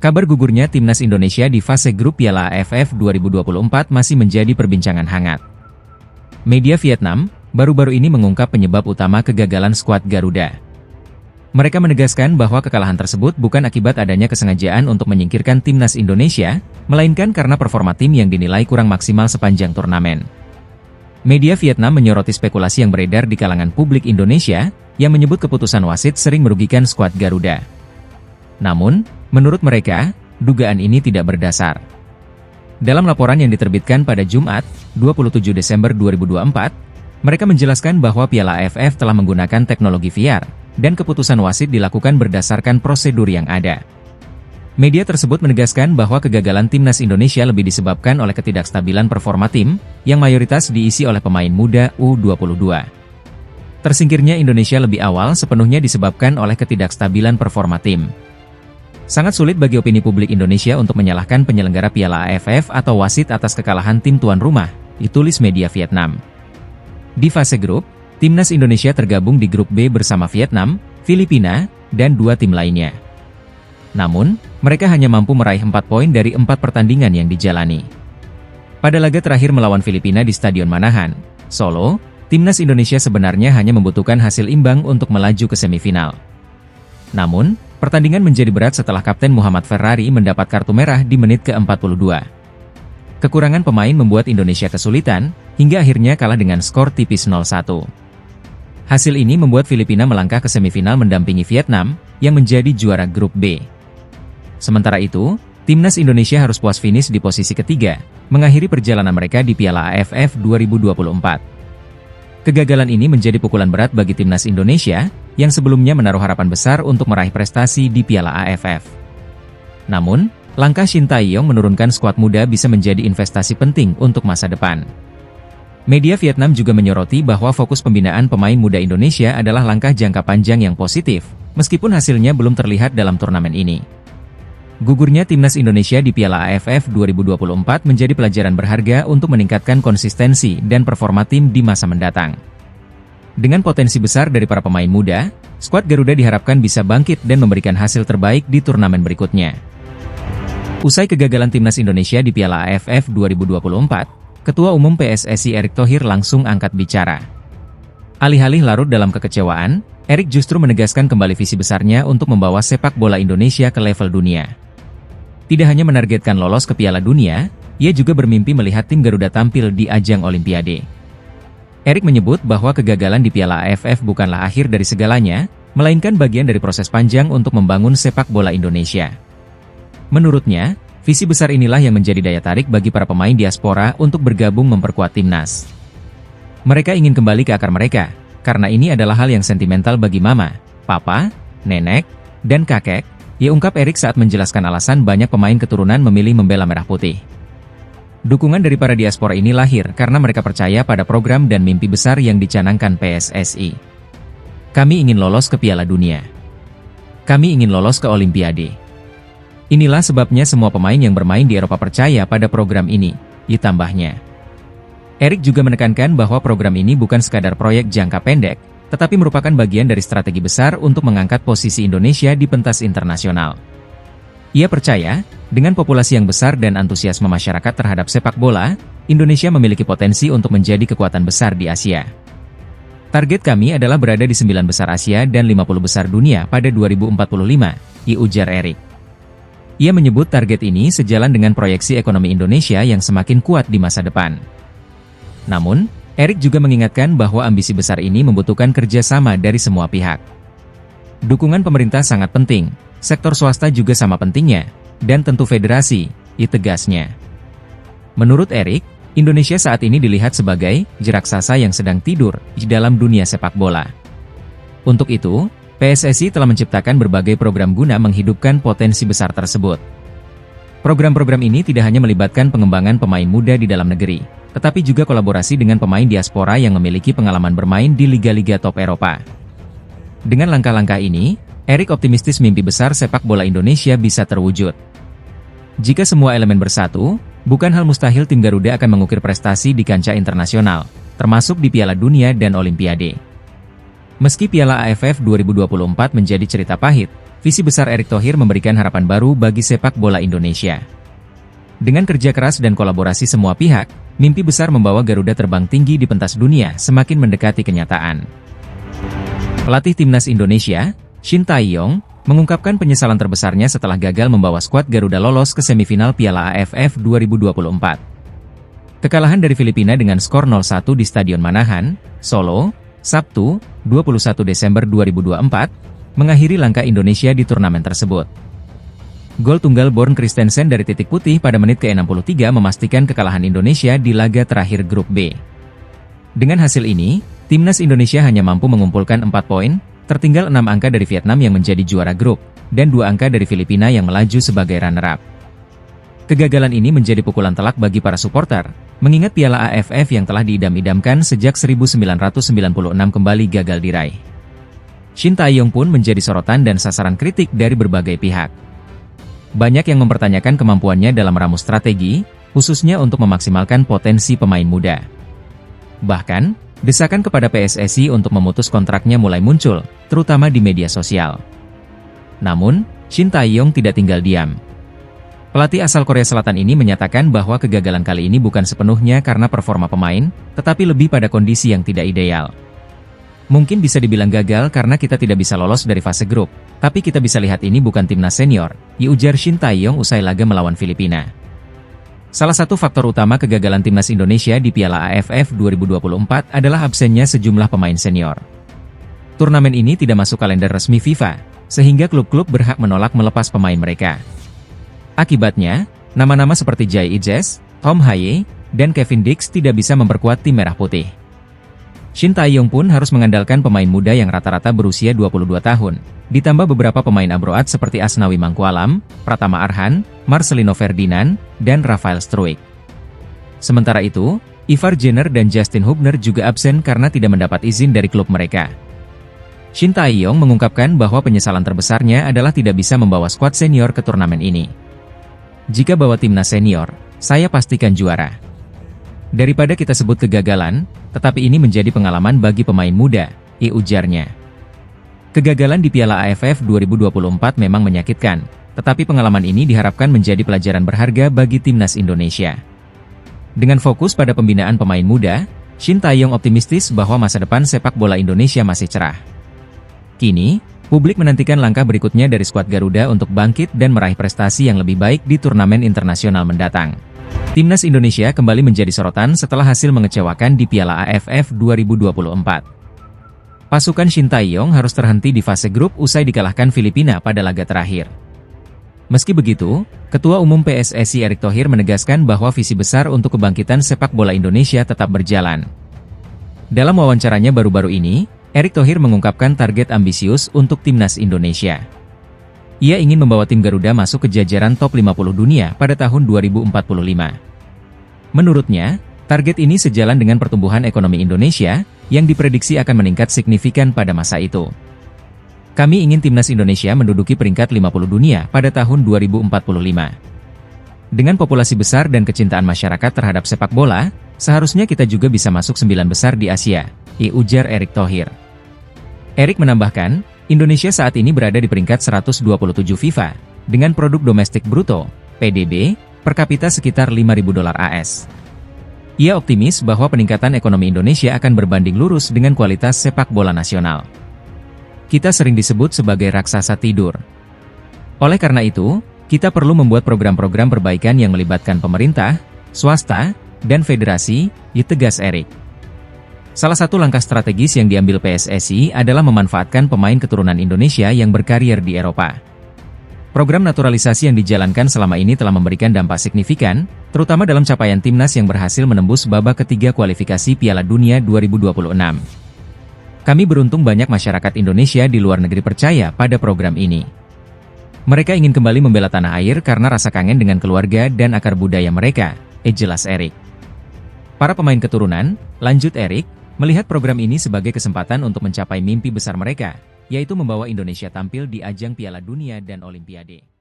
Kabar gugurnya timnas Indonesia di fase grup Piala AFF 2024 masih menjadi perbincangan hangat. Media Vietnam baru-baru ini mengungkap penyebab utama kegagalan skuad Garuda. Mereka menegaskan bahwa kekalahan tersebut bukan akibat adanya kesengajaan untuk menyingkirkan timnas Indonesia, melainkan karena performa tim yang dinilai kurang maksimal sepanjang turnamen. Media Vietnam menyoroti spekulasi yang beredar di kalangan publik Indonesia, yang menyebut keputusan wasit sering merugikan skuad Garuda. Namun, menurut mereka, dugaan ini tidak berdasar. Dalam laporan yang diterbitkan pada Jumat, 27 Desember 2024, mereka menjelaskan bahwa Piala AFF telah menggunakan teknologi VR, dan keputusan wasit dilakukan berdasarkan prosedur yang ada. Media tersebut menegaskan bahwa kegagalan timnas Indonesia lebih disebabkan oleh ketidakstabilan performa tim, yang mayoritas diisi oleh pemain muda U22. Tersingkirnya Indonesia lebih awal sepenuhnya disebabkan oleh ketidakstabilan performa tim. Sangat sulit bagi opini publik Indonesia untuk menyalahkan penyelenggara Piala AFF atau wasit atas kekalahan tim tuan rumah, ditulis media Vietnam. Di fase grup, timnas Indonesia tergabung di grup B bersama Vietnam, Filipina, dan 2 tim lainnya. Namun, mereka hanya mampu meraih 4 poin dari 4 pertandingan yang dijalani. Pada laga terakhir melawan Filipina di Stadion Manahan, Solo, timnas Indonesia sebenarnya hanya membutuhkan hasil imbang untuk melaju ke semifinal. Namun, pertandingan menjadi berat setelah Kapten Muhammad Ferrari mendapat kartu merah di menit ke-42. Kekurangan pemain membuat Indonesia kesulitan, hingga akhirnya kalah dengan skor tipis 0-1. Hasil ini membuat Filipina melangkah ke semifinal mendampingi Vietnam, yang menjadi juara grup B. Sementara itu, timnas Indonesia harus puas finish di posisi ketiga, mengakhiri perjalanan mereka di Piala AFF 2024. Kegagalan ini menjadi pukulan berat bagi timnas Indonesia, yang sebelumnya menaruh harapan besar untuk meraih prestasi di Piala AFF. Namun, langkah Shin Tae-yong menurunkan skuad muda bisa menjadi investasi penting untuk masa depan. Media Vietnam juga menyoroti bahwa fokus pembinaan pemain muda Indonesia adalah langkah jangka panjang yang positif, meskipun hasilnya belum terlihat dalam turnamen ini. Gugurnya timnas Indonesia di Piala AFF 2024 menjadi pelajaran berharga untuk meningkatkan konsistensi dan performa tim di masa mendatang. Dengan potensi besar dari para pemain muda, skuad Garuda diharapkan bisa bangkit dan memberikan hasil terbaik di turnamen berikutnya. Usai kegagalan timnas Indonesia di Piala AFF 2024, Ketua Umum PSSI Erick Thohir langsung angkat bicara. Alih-alih larut dalam kekecewaan, Erick justru menegaskan kembali visi besarnya untuk membawa sepak bola Indonesia ke level dunia. Tidak hanya menargetkan lolos ke Piala Dunia, ia juga bermimpi melihat tim Garuda tampil di ajang Olimpiade. Erick menyebut bahwa kegagalan di Piala AFF bukanlah akhir dari segalanya, melainkan bagian dari proses panjang untuk membangun sepak bola Indonesia. Menurutnya, visi besar inilah yang menjadi daya tarik bagi para pemain diaspora untuk bergabung memperkuat timnas. Mereka ingin kembali ke akar mereka, karena ini adalah hal yang sentimental bagi mama, papa, nenek, dan kakek, ia ungkap Erick saat menjelaskan alasan banyak pemain keturunan memilih membela merah putih. Dukungan dari para diaspora ini lahir karena mereka percaya pada program dan mimpi besar yang dicanangkan PSSI. Kami ingin lolos ke Piala Dunia. Kami ingin lolos ke Olimpiade. Inilah sebabnya semua pemain yang bermain di Eropa percaya pada program ini, ditambahnya. Erick juga menekankan bahwa program ini bukan sekadar proyek jangka pendek, tetapi merupakan bagian dari strategi besar untuk mengangkat posisi Indonesia di pentas internasional. Ia percaya, dengan populasi yang besar dan antusiasme masyarakat terhadap sepak bola, Indonesia memiliki potensi untuk menjadi kekuatan besar di Asia. Target kami adalah berada di 9 besar Asia dan 50 besar dunia pada 2045, ujar Erick. Ia menyebut target ini sejalan dengan proyeksi ekonomi Indonesia yang semakin kuat di masa depan. Namun, Erick juga mengingatkan bahwa ambisi besar ini membutuhkan kerjasama dari semua pihak. Dukungan pemerintah sangat penting, sektor swasta juga sama pentingnya, dan tentu federasi, tegasnya. Menurut Erick, Indonesia saat ini dilihat sebagai raksasa yang sedang tidur di dalam dunia sepak bola. Untuk itu, PSSI telah menciptakan berbagai program guna menghidupkan potensi besar tersebut. Program-program ini tidak hanya melibatkan pengembangan pemain muda di dalam negeri, tetapi juga kolaborasi dengan pemain diaspora yang memiliki pengalaman bermain di liga-liga top Eropa. Dengan langkah-langkah ini, Erick optimistis mimpi besar sepak bola Indonesia bisa terwujud. Jika semua elemen bersatu, Bukan hal mustahil tim Garuda akan mengukir prestasi di kancah internasional, termasuk di Piala Dunia dan Olimpiade. Meski Piala AFF 2024 menjadi cerita pahit, visi besar Erick Thohir memberikan harapan baru bagi sepak bola Indonesia. Dengan kerja keras dan kolaborasi semua pihak, mimpi besar membawa Garuda terbang tinggi di pentas dunia semakin mendekati kenyataan. Pelatih Timnas Indonesia, Shin Tae-yong, mengungkapkan penyesalan terbesarnya setelah gagal membawa skuad Garuda lolos ke semifinal Piala AFF 2024. Kekalahan dari Filipina dengan skor 0-1 di Stadion Manahan, Solo, Sabtu, 21 Desember 2024, mengakhiri langkah Indonesia di turnamen tersebut. Gol tunggal Born Christensen dari titik putih pada menit ke-63 memastikan kekalahan Indonesia di laga terakhir Grup B. Dengan hasil ini, Timnas Indonesia hanya mampu mengumpulkan 4 poin, tertinggal 6 angka dari Vietnam yang menjadi juara grup, dan 2 angka dari Filipina yang melaju sebagai runner-up. Kegagalan ini menjadi pukulan telak bagi para supporter, mengingat Piala AFF yang telah diidam-idamkan sejak 1996 kembali gagal diraih. Shin Tae-yong pun menjadi sorotan dan sasaran kritik dari berbagai pihak. Banyak yang mempertanyakan kemampuannya dalam meramu strategi, khususnya untuk memaksimalkan potensi pemain muda. Bahkan, desakan kepada PSSI untuk memutus kontraknya mulai muncul, terutama di media sosial. Namun, Shin Tae-yong tidak tinggal diam. Pelatih asal Korea Selatan ini menyatakan bahwa kegagalan kali ini bukan sepenuhnya karena performa pemain, tetapi lebih pada kondisi yang tidak ideal. Mungkin bisa dibilang gagal karena kita tidak bisa lolos dari fase grup, tapi kita bisa lihat ini bukan timnas senior, ujar Shin Tae-yong usai laga melawan Filipina. Salah satu faktor utama kegagalan Timnas Indonesia di Piala AFF 2024 adalah absennya sejumlah pemain senior. Turnamen ini tidak masuk kalender resmi FIFA, sehingga klub-klub berhak menolak melepas pemain mereka. Akibatnya, nama-nama seperti Jay Ijes, Tom Haye, dan Kevin Dix tidak bisa memperkuat tim Merah Putih. Shin Tae-yong pun harus mengandalkan pemain muda yang rata-rata berusia 22 tahun, ditambah beberapa pemain abroad seperti Asnawi Mangkualam, Pratama Arhan, Marcelino Ferdinand, dan Rafael Struijk. Sementara itu, Ivar Jenner dan Justin Hubner juga absen karena tidak mendapat izin dari klub mereka. Shin Tae-yong mengungkapkan bahwa penyesalan terbesarnya adalah tidak bisa membawa skuad senior ke turnamen ini. Jika bawa timnas senior, saya pastikan juara. Daripada kita sebut kegagalan, tetapi ini menjadi pengalaman bagi pemain muda, ujarnya. Kegagalan di Piala AFF 2024 memang menyakitkan, tetapi pengalaman ini diharapkan menjadi pelajaran berharga bagi timnas Indonesia. Dengan fokus pada pembinaan pemain muda, Shin Tae-yong optimistis bahwa masa depan sepak bola Indonesia masih cerah. Kini, publik menantikan langkah berikutnya dari skuad Garuda untuk bangkit dan meraih prestasi yang lebih baik di turnamen internasional mendatang. Timnas Indonesia kembali menjadi sorotan setelah hasil mengecewakan di Piala AFF 2024. Pasukan Shin Tae-yong harus terhenti di fase grup usai dikalahkan Filipina pada laga terakhir. Meski begitu, Ketua Umum PSSI Erick Thohir menegaskan bahwa visi besar untuk kebangkitan sepak bola Indonesia tetap berjalan. Dalam wawancaranya baru-baru ini, Erick Thohir mengungkapkan target ambisius untuk Timnas Indonesia. Ia ingin membawa tim Garuda masuk ke jajaran top 50 dunia pada tahun 2045. Menurutnya, target ini sejalan dengan pertumbuhan ekonomi Indonesia, yang diprediksi akan meningkat signifikan pada masa itu. Kami ingin Timnas Indonesia menduduki peringkat 50 dunia pada tahun 2045. Dengan populasi besar dan kecintaan masyarakat terhadap sepak bola, seharusnya kita juga bisa masuk 9 besar di Asia, ujar Erick Thohir. Erick menambahkan, Indonesia saat ini berada di peringkat 127 FIFA, dengan produk domestik bruto, PDB, per kapita sekitar $5.000 AS. Ia optimis bahwa peningkatan ekonomi Indonesia akan berbanding lurus dengan kualitas sepak bola nasional. Kita sering disebut sebagai raksasa tidur. Oleh karena itu, kita perlu membuat program-program perbaikan yang melibatkan pemerintah, swasta, dan federasi, tegas Erick. Salah satu langkah strategis yang diambil PSSI adalah memanfaatkan pemain keturunan Indonesia yang berkarier di Eropa. Program naturalisasi yang dijalankan selama ini telah memberikan dampak signifikan, terutama dalam capaian timnas yang berhasil menembus babak ketiga kualifikasi Piala Dunia 2026. Kami beruntung banyak masyarakat Indonesia di luar negeri percaya pada program ini. Mereka ingin kembali membela tanah air karena rasa kangen dengan keluarga dan akar budaya mereka, jelas Erick. Para pemain keturunan, lanjut Erick, melihat program ini sebagai kesempatan untuk mencapai mimpi besar mereka, yaitu membawa Indonesia tampil di ajang Piala Dunia dan Olimpiade.